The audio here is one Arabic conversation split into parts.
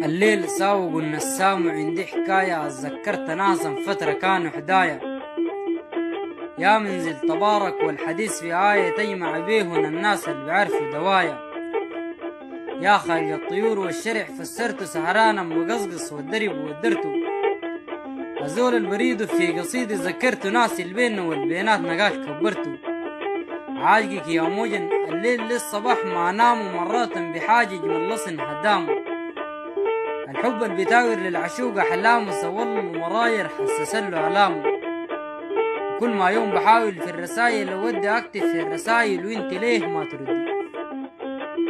الليل ساوق النسام وعندي حكاية، اتذكرت ناسا فترة كانوا حدايا. يا منزل تبارك والحديث في آية تجمع بيهن الناس اللي بيعرفوا دوايا. يا خالق الطيور والشرع فسرته سهرانا مقصقص والدرب ودرته. أزول البريد في قصيدي ذكرته ناسي البين والبينات نقاش كبرته. عاجقك يا موجن الليل للصباح ما ناموا مرات بحاجج من لصن هدامه. الحب اللي بيتاور للعشوق أحلامه سول المراير حسسله ألامه. كل ما يوم بحاول في الرسايل ودي أكتب في الرسايل وانت ليه ما تردي.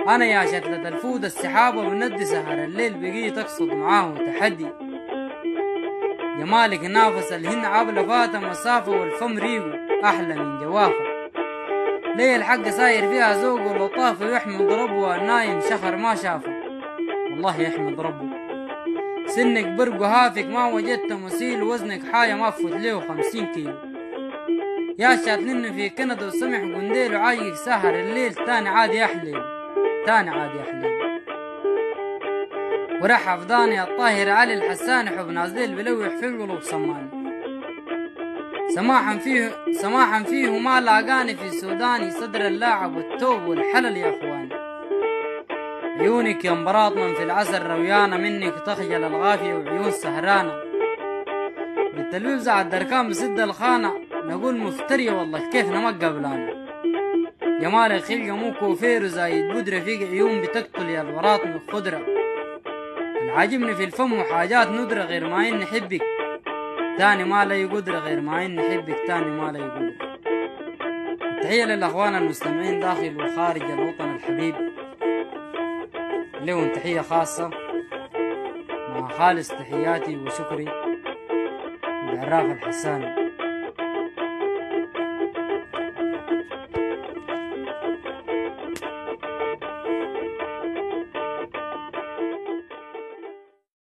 أنا يا شتلة الفود السحابة وندي سهر الليل بقيت أقصد معاه تحدي. جمالك نافس الهن عبلة فات مسافة والفم ريقو أحلى من جوافة. ليه الحق ساير فيها زوق ولطافة ويحمد ربه والنايم شخر ما شافه. والله يحمد ربه. سنك برق وهافك ما وجدت مثيل وزنك حاجة ما فوت له 50 كيلو. يا شاتلن في كندا وسمح قنديل وعايق سهر الليل تاني عادي أحليل تاني عادي أحليل. وراح أفضاني الطاهر علي الحسان حب نازل بلوح في القلوب صماني. سماحا فيه ما لاقاني في سوداني صدر اللاعب والتوب والحلل يا أخواني. عيونك يا مبراطمن في العسل رويانة منك تخجل الغافية وعيون سهرانة. بالتلويب على الدركان بسد الخانة نقول مفترية والله كيفنا ما قبلانا. جمالك خلقة مو كوفير وزايد بدرة فيك عيون بتقتل يا البراطم الخضرة. العاجبني في الفم وحاجات ندرة غير ما إن نحبك تاني ما لي قدرة غير ما إن نحبك تاني ما لي قدرة. تحية للأخوان المستمعين داخل وخارج الوطن الحبيب. لهم تحية خاصة مع خالص تحياتي وشكري العراف الحساني.